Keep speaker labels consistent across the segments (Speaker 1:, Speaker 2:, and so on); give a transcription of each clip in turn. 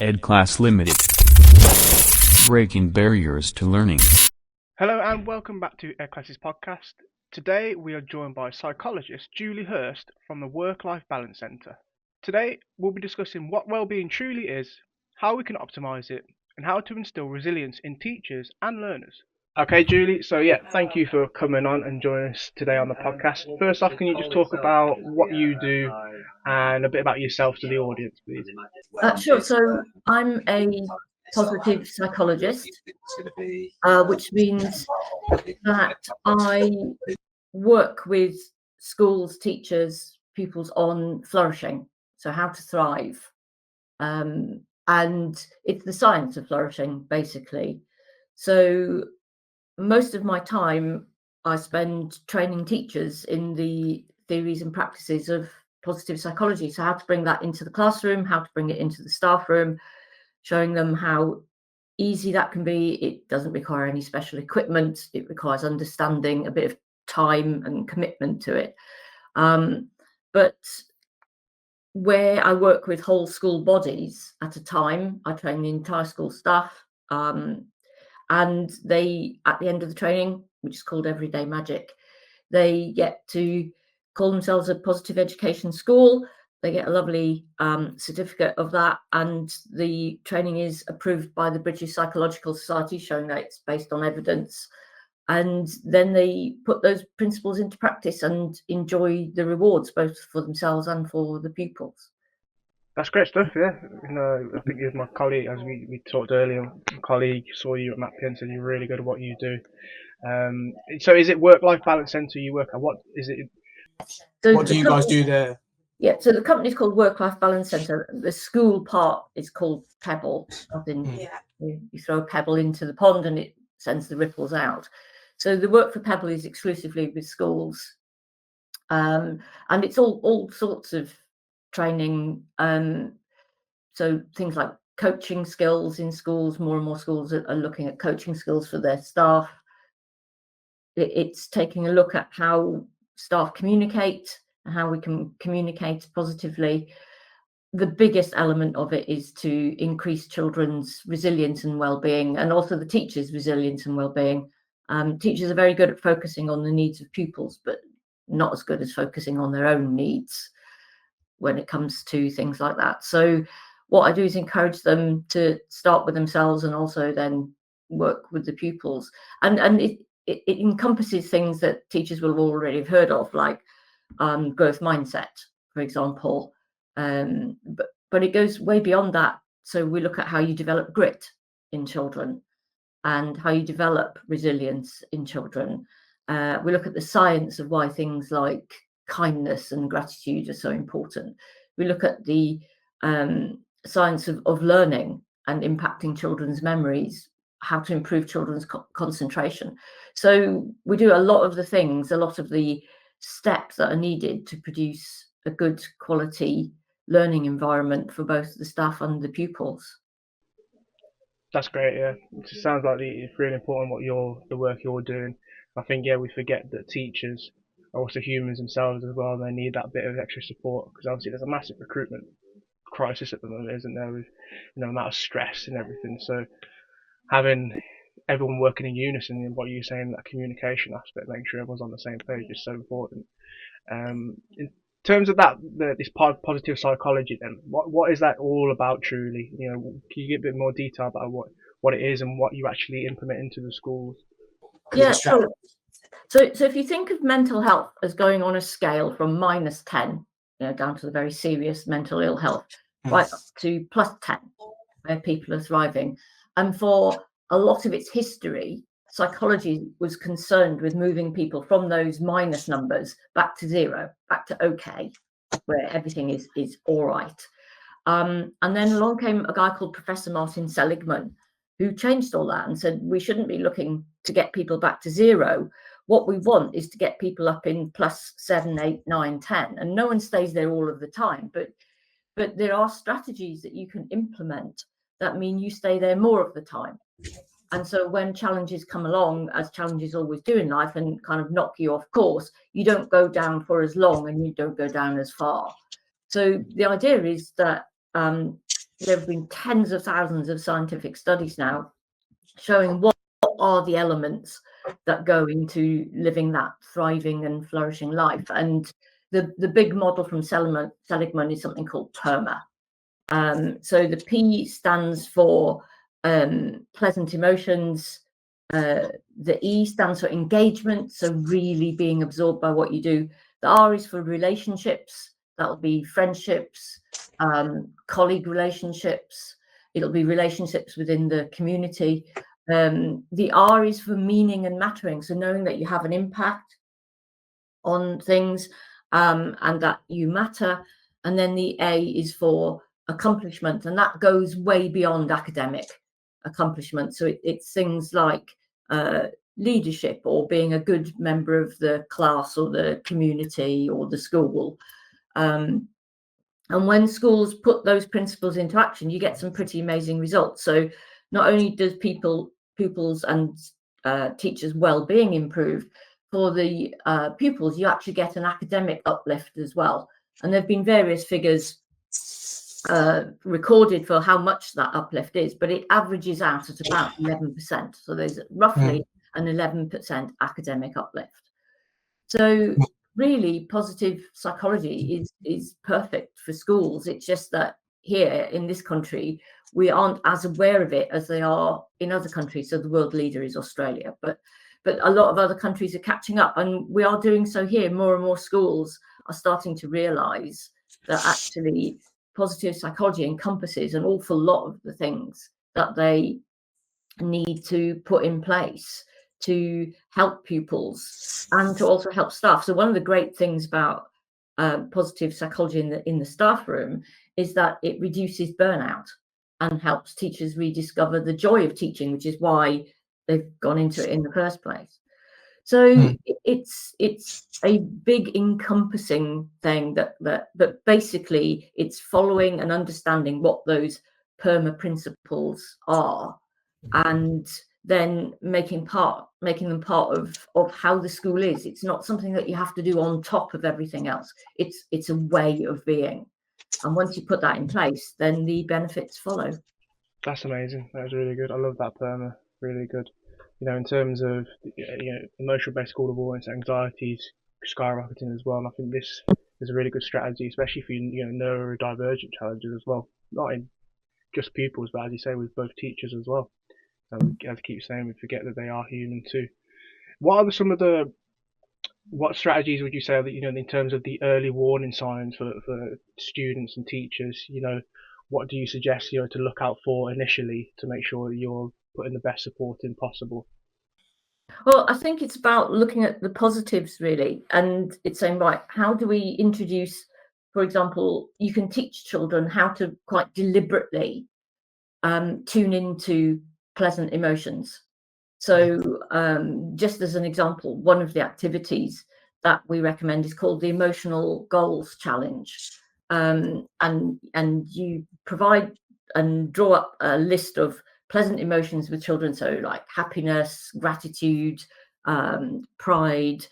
Speaker 1: EDClass Limited. Breaking barriers to learning.
Speaker 2: Hello and welcome back to EDClass's podcast. Today we are joined by psychologist Julie Hurst from the Work-Life Balance Centre. Today we'll be discussing what well-being truly is, how we can optimise it, and how to instill resilience in teachers and learners. Okay, Julie, so thank you for coming on and joining us today on the podcast. First off, can you just talk about what you do and a bit about yourself to the audience, please?
Speaker 3: Sure. So I'm a positive psychologist, which means that I work with schools, teachers, pupils on flourishing, so how to thrive. And it's the science of flourishing, basically. So most of my time I spend training teachers in the theories and practices of positive psychology. So how to bring that into the classroom, how to bring it into the staff room, showing them how easy that can be. It doesn't require any special equipment. It requires understanding, a bit of time and commitment to it. But where I work with whole school bodies at a time, I train the entire school staff. And they, at the end of the training, which is called Everyday Magic, they get to call themselves a positive education school. They get a lovely certificate of that, and the training is approved by the British Psychological Society, showing that it's based on evidence. And then they put those principles into practice and enjoy the rewards, both for themselves and for the pupils.
Speaker 2: That's great stuff, yeah. I think it was my colleague, as we talked earlier, my colleague saw you at MAPI and said you're really good at what you do. So is it Work-Life Balance Centre you work at? What is it?
Speaker 3: So
Speaker 4: what do you guys do there?
Speaker 3: Yeah, so the company's called Work-Life Balance Centre. The school part is called Pebble. You throw a pebble into the pond and it sends the ripples out. So the work for Pebble is exclusively with schools. And it's all sorts of training. So things like coaching skills in schools. More and more schools are looking at coaching skills for their staff. It's taking a look at how staff communicate and how we can communicate positively. The biggest element of it is to increase children's resilience and well-being, and also the teachers' resilience and well-being. Teachers are very good at focusing on the needs of pupils, but not as good as focusing on their own needs when it comes to things like that. So what I do is encourage them to start with themselves and also then work with the pupils. And it encompasses things that teachers will already have heard of, like growth mindset, for example. But it goes way beyond that. So we look at how you develop grit in children and how you develop resilience in children. We look at the science of why things like kindness and gratitude are so important. We look at the science of learning and impacting children's memories, how to improve children's concentration. So we do a lot of the things, a lot of the steps that are needed to produce a good quality learning environment for both the staff and the pupils.
Speaker 2: That's great, yeah. It just sounds like it's really important the work you're doing. I think, we forget that teachers are also humans themselves as well, and they need that bit of extra support, because obviously there's a massive recruitment crisis at the moment, isn't there, with the amount of stress and everything. So having everyone working in unison in what you're saying, that communication aspect, making sure everyone's on the same page is so important. In terms of this positive psychology, then what is that all about truly? Can you give a bit more detail about what it is and what you actually implement into the schools?
Speaker 3: Yeah, sure. So if you think of mental health as going on a scale from -10, down to the very serious mental ill health, right up to +10, where people are thriving. And for a lot of its history, psychology was concerned with moving people from those minus numbers back to zero, back to okay, where everything is all right. And then along came a guy called Professor Martin Seligman, who changed all that and said we shouldn't be looking to get people back to zero. What we want is to get people up in +7, 8, 9, 10, and no one stays there all of the time. But there are strategies that you can implement that mean you stay there more of the time. And so when challenges come along, as challenges always do in life, and kind of knock you off course, you don't go down for as long and you don't go down as far. So the idea is that there have been tens of thousands of scientific studies now showing what are the elements that go into living that thriving and flourishing life. And the big model from Seligman is something called PERMA. So the P stands for pleasant emotions. The E stands for engagement, so really being absorbed by what you do. The R is for relationships. That'll be friendships, colleague relationships. It'll be relationships within the community. The R is for meaning and mattering, so knowing that you have an impact on things and that you matter. And then the A is for accomplishment, and that goes way beyond academic accomplishment. So it's things like leadership, or being a good member of the class or the community or the school. And when schools put those principles into action, you get some pretty amazing results. So not only does pupils and teachers' well-being improve, for the pupils, you actually get an academic uplift as well. And there have been various figures recorded for how much that uplift is, but it averages out at about 11%. So there's roughly an 11% academic uplift. So really, positive psychology is perfect for schools. It's just that here in this country, we aren't as aware of it as they are in other countries. So the world leader is Australia, but a lot of other countries are catching up, and we are doing so here. More and more schools are starting to realize that actually positive psychology encompasses an awful lot of the things that they need to put in place to help pupils and to also help staff. So one of the great things about positive psychology in the staff room is that it reduces burnout and helps teachers rediscover the joy of teaching, which is why they've gone into it in the first place. So it's a big encompassing thing that basically it's following and understanding what those PERMA principles are, and then making them part of how the school is. It's not something that you have to do on top of everything else. It's a way of being, and once you put that in place, then the benefits follow.
Speaker 2: That's amazing. That was really good. I love that PERMA. Really good. In terms of emotional-based school avoidance, anxieties skyrocketing as well. And I think this is a really good strategy, especially for neurodivergent challenges as well. Not in just pupils, but as you say, with both teachers as well. And as I keep saying, we forget that they are human too. What are what strategies would you say that in terms of the early warning signs for students and teachers? What do you suggest to look out for initially to make sure that you're putting the best support in possible?
Speaker 3: Well, I think it's about looking at the positives really, and it's saying, right, how do we introduce, for example, you can teach children how to quite deliberately tune into pleasant emotions. So just as an example, one of the activities that we recommend is called the Emotional Goals Challenge. And you provide and draw up a list of pleasant emotions with children. So like happiness, gratitude, pride,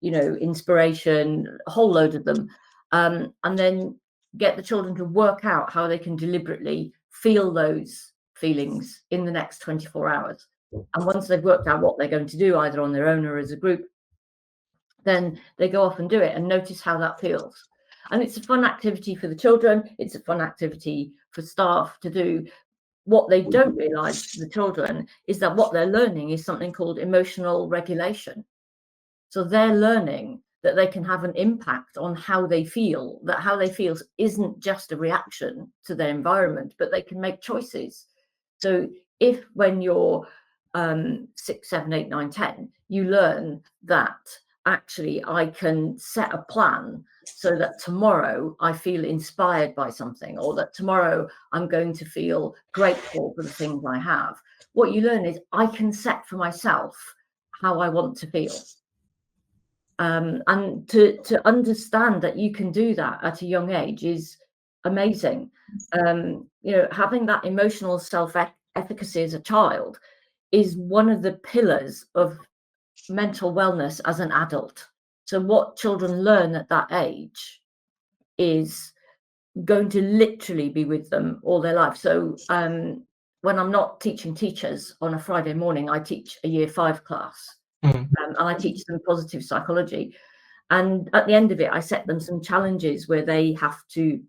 Speaker 3: inspiration, a whole load of them. And then get the children to work out how they can deliberately feel those feelings in the next 24 hours. And once they've worked out what they're going to do, either on their own or as a group, then they go off and do it and notice how that feels. And it's a fun activity for the children. It's a fun activity for staff to do. What they don't realize, the children, is that what they're learning is something called emotional regulation. So they're learning that they can have an impact on how they feel, that how they feel isn't just a reaction to their environment, but they can make choices. So if when you're 6, 7, 8, 9, 10, you learn that actually I can set a plan so that tomorrow I feel inspired by something, or that tomorrow I'm going to feel grateful for the things I have. What you learn is I can set for myself how I want to feel. And to understand that you can do that at a young age is amazing. Having that emotional self-efficacy as a child is one of the pillars of mental wellness as an adult. So what children learn at that age is going to literally be with them all their life. So when I'm not teaching teachers on a Friday morning, I teach a year 5 class, and I teach them positive psychology. And at the end of it, I set them some challenges where they have to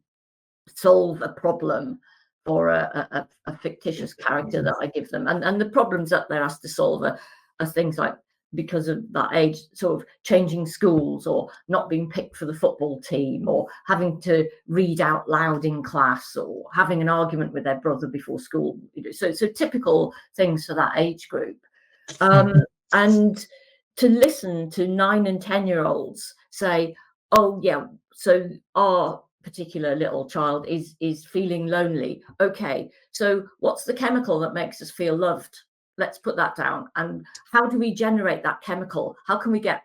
Speaker 3: solve a problem for a fictitious character that I give them. And the problems that they're asked to solve are things like, because of that age, sort of changing schools, or not being picked for the football team, or having to read out loud in class, or having an argument with their brother before school. So typical things for that age group. And to listen to 9 and 10-year-olds say, oh yeah, so our particular little child is feeling lonely. Okay, so what's the chemical that makes us feel loved? Let's put that down. And how do we generate that chemical? How can we get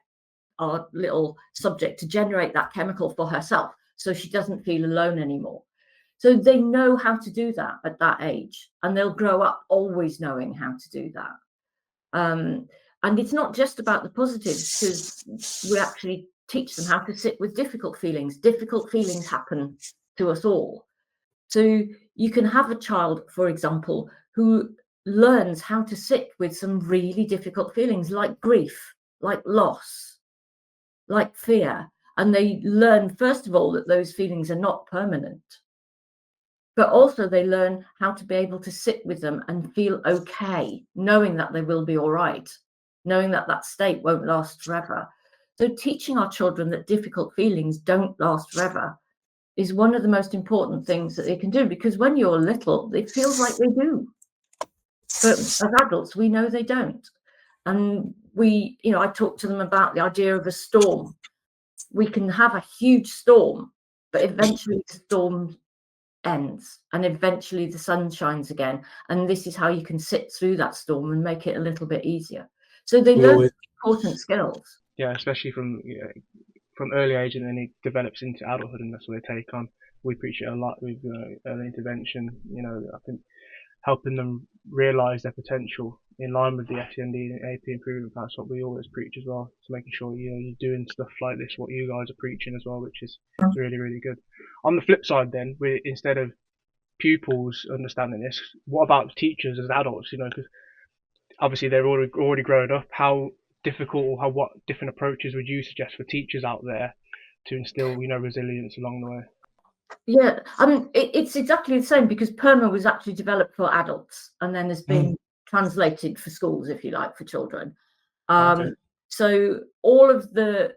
Speaker 3: our little subject to generate that chemical for herself so she doesn't feel alone anymore? So they know how to do that at that age, and they'll grow up always knowing how to do that. And it's not just about the positives, because we actually teach them how to sit with difficult feelings. Difficult feelings happen to us all. So you can have a child, for example, who learns how to sit with some really difficult feelings, like grief, like loss, like fear. And they learn, first of all, that those feelings are not permanent, but also they learn how to be able to sit with them and feel okay, knowing that they will be all right, knowing that that state won't last forever. So teaching our children that difficult feelings don't last forever is one of the most important things that they can do, because when you're little, it feels like they do. But as adults, we know they don't. And I talk to them about the idea of a storm. We can have a huge storm, but eventually the storm ends, and eventually the sun shines again. And this is how you can sit through that storm and make it a little bit easier. So they learn important skills.
Speaker 2: Yeah, especially from early age, and then it develops into adulthood, and that's what they take on. We preach it a lot with early intervention. I think helping them realise their potential in line with the SEND and AP improvement plan. That's what we always preach as well. So making sure you're doing stuff like this, what you guys are preaching as well, which is really, really good. On the flip side, then, instead of pupils understanding this, what about teachers as adults? Because obviously they're already grown up. How difficult, or what different approaches would you suggest for teachers out there to instill resilience along the way?
Speaker 3: Yeah, it's exactly the same, because PERMA was actually developed for adults and then has been translated for schools, if you like, for children. Okay. So all of the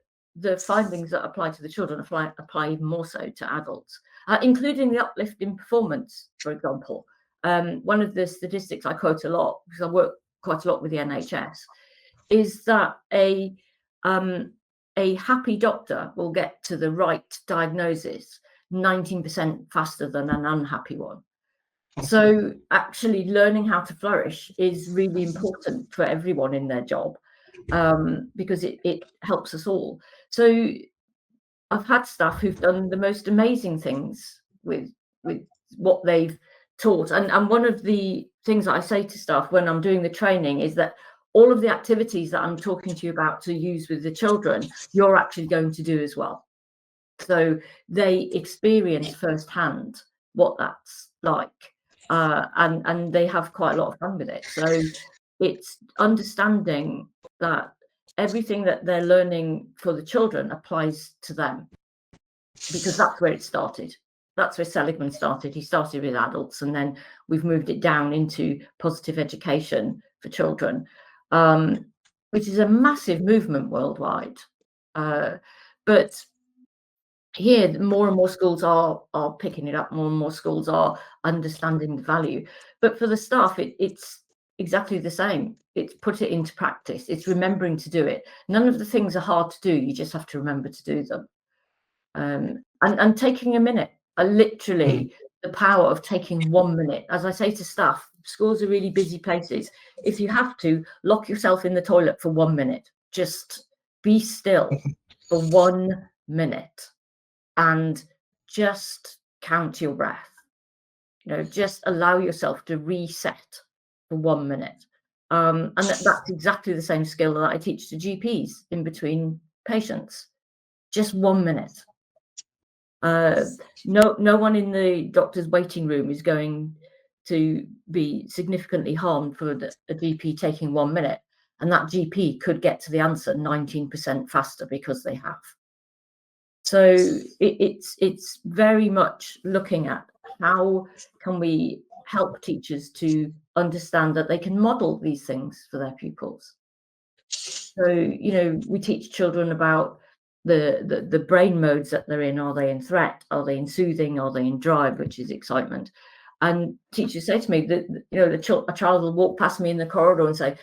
Speaker 3: findings that apply to the children apply even more so to adults, including the uplift in performance, for example. One of the statistics I quote a lot, because I work quite a lot with the NHS, is that a happy doctor will get to the right diagnosis 19% faster than an unhappy one. So actually learning how to flourish is really important for everyone in their job, because it helps us all. So I've had staff who've done the most amazing things with what they've taught. And one of the things that I say to staff when I'm doing the training is that all of the activities that I'm talking to you about to use with the children, you're actually going to do as well. So they experience firsthand what that's like, and they have quite a lot of fun with it. So it's understanding that everything that they're learning for the children applies to them, because that's where it started. That's where Seligman started. He started with adults, and then we've moved it down into positive education for children, which is a massive movement worldwide. But here, more and more schools are picking it up. More and more schools are understanding the value. But for the staff, it's exactly the same. It's put it into practice. It's remembering to do it. None of the things are hard to do. You just have to remember to do them. And taking a minute, literally the power of taking 1 minute. As I say to staff, schools are really busy places. If you have to, lock yourself in the toilet for 1 minute. Just be still for 1 minute and just count your breath. Just allow yourself to reset for 1 minute. And that's exactly the same skill that I teach to GPs in between patients. Just 1 minute. No one in the doctor's waiting room is going to be significantly harmed for a GP taking 1 minute, and that GP could get to the answer 19% faster because they have. So it's very much looking at how can we help teachers to understand that they can model these things for their pupils. So, you know, we teach children about the brain modes that they're in. Are they in threat? Are they in soothing? Are they in drive, which is excitement? And teachers say to me that, you know, a child will walk past me in the corridor and say,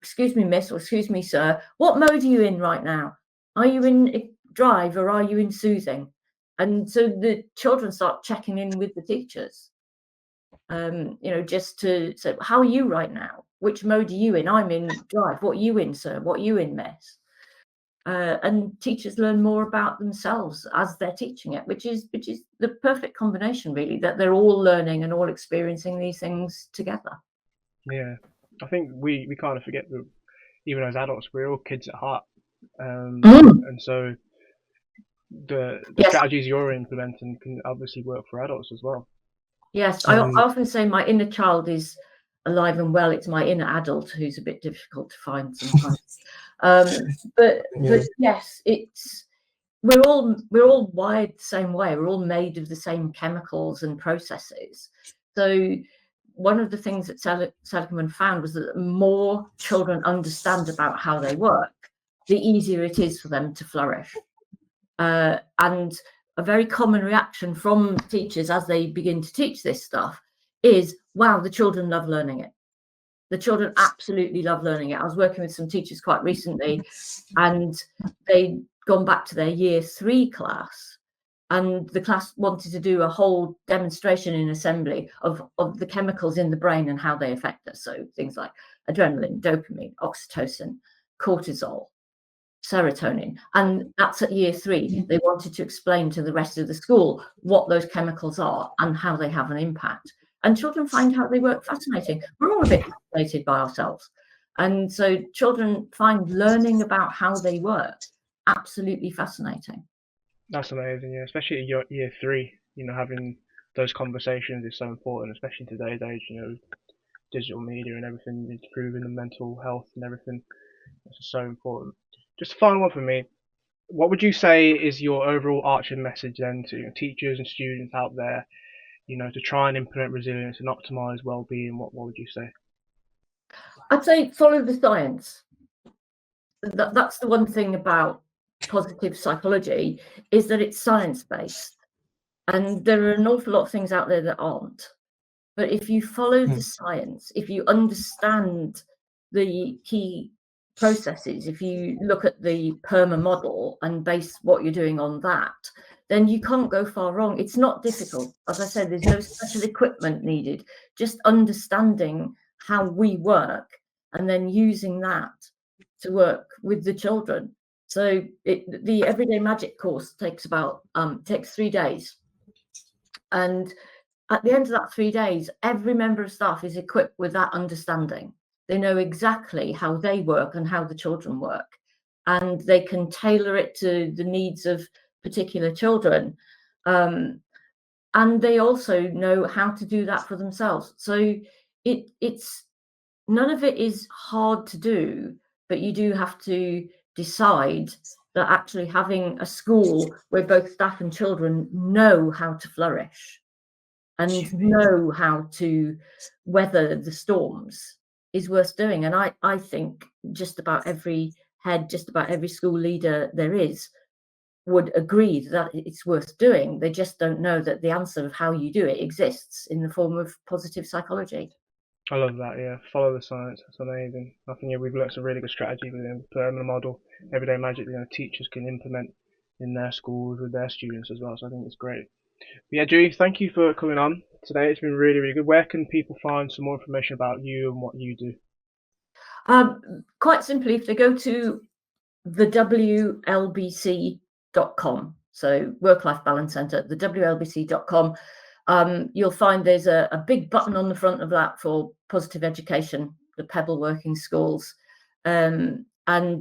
Speaker 3: "Excuse me, miss," or "Excuse me, sir, what mode are you in right now? Are you in drive or are you in soothing?" And so the children start checking in with the teachers, you know, just to say, "How are you right now? Which mode are you in?" "I'm in drive." "What are you in, sir?" "What are you in, miss?" And teachers learn more about themselves as they're teaching it, which is the perfect combination, really, that they're all learning and all experiencing these things together.
Speaker 2: Yeah, I think we kind of forget that even as adults, we're all kids at heart, and so the
Speaker 3: Yes.
Speaker 2: strategies you're implementing can obviously work for adults as well.
Speaker 3: Yes, I often say my inner child is alive and well. It's my inner adult who's a bit difficult to find sometimes. But yes, we're all wired the same way. We're all made of the same chemicals and processes. So one of the things that Seligman found was that the more children understand about how they work, the easier it is for them to flourish. And a very common reaction from teachers as they begin to teach this stuff is, "Wow, the children love learning it." The children absolutely love learning it. I was working with some teachers quite recently, and they'd gone back to their year 3 class, and the class wanted to do a whole demonstration in assembly of the chemicals in the brain and how they affect us. So things like adrenaline, dopamine, oxytocin, cortisol, serotonin, and that's at year 3. They wanted to explain to the rest of the school what those chemicals are and how they have an impact. And children find how they work fascinating. We're all a bit fascinated by ourselves, and so children find learning about how they work absolutely fascinating.
Speaker 2: That's amazing, yeah. Especially at year 3, you know, having those conversations is so important, especially in today's age. You know, digital media and everything, improving the mental health and everything. It's so important. Just a final one for me. What would you say is your overall arching message then to teachers and students out there, you know, to try and implement resilience and optimize well-being? What would you say?
Speaker 3: I'd say follow the science. That's the one thing about positive psychology, is that it's science-based. And there are an awful lot of things out there that aren't. But if you follow the science, if you understand the key processes, if you look at the PERMA model and base what you're doing on that, then you can't go far wrong. It's not difficult. As I said, there's no special equipment needed, just understanding how we work and then using that to work with the children. So the Everyday Magic course takes 3 days. And at the end of that 3 days, every member of staff is equipped with that understanding. They know exactly how they work and how the children work, and they can tailor it to the needs of particular children. And they also know how to do that for themselves. So it's none of it is hard to do, but you do have to decide that actually having a school where both staff and children know how to flourish and know how to weather the storms is worth doing. And I think just about every head, just about every school leader there is, would agree that it's worth doing. They just don't know that the answer of how you do it exists in the form of positive psychology.
Speaker 2: I love that, yeah. Follow the science. That's amazing. I think, yeah, we've learnt some really good strategy within the PERMA model. Everyday Magic, you know, teachers can implement in their schools with their students as well. So I think it's great. Yeah, Julie, thank you for coming on today. It's been really, really good. Where can people find some more information about you and what you do?
Speaker 3: Quite simply, if they go to the WLBC.com, so Work-Life Balance Centre, the WLBC.com, you'll find there's a big button on the front of that for positive education, the Pebble Working Schools. And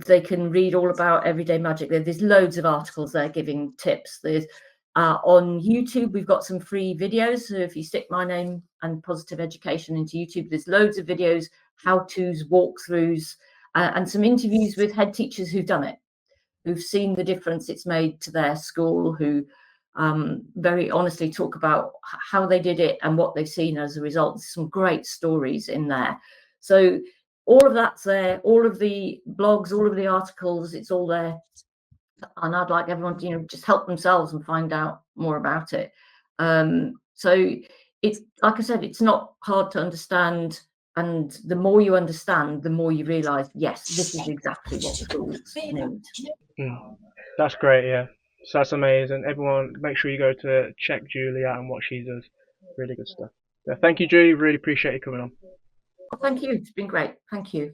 Speaker 3: they can read all about Everyday Magic. There's loads of articles there giving tips. On YouTube, we've got some free videos. So if you stick my name and Positive Education into YouTube, there's loads of videos, how-tos, walkthroughs, and some interviews with head teachers who've done it, who've seen the difference it's made to their school, who very honestly talk about how they did it and what they've seen as a result. There's some great stories in there. So all of that's there, all of the blogs, all of the articles, it's all there. And I'd like everyone to, just help themselves and find out more about it. So it's, like I said, it's not hard to understand. And the more you understand, the more you realise, yes, this is exactly what schools need.
Speaker 2: That's great, yeah. So that's amazing. Everyone, make sure you go to check Julie out and what she does. Really good stuff. Yeah, thank you, Julie. Really appreciate you coming on.
Speaker 3: Oh, thank you. It's been great. Thank you.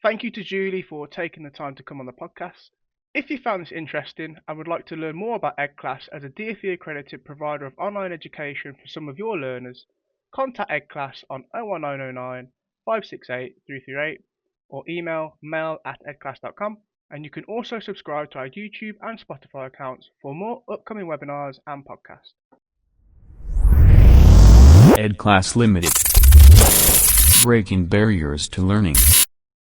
Speaker 2: Thank you to Julie for taking the time to come on the podcast. If you found this interesting and would like to learn more about EDClass as a DfE accredited provider of online education for some of your learners, contact EDClass on 01909 568 338 or email mail@edclass.com. And you can also subscribe to our YouTube and Spotify accounts for more upcoming webinars and podcasts.
Speaker 1: EDClass Limited. Breaking barriers to learning.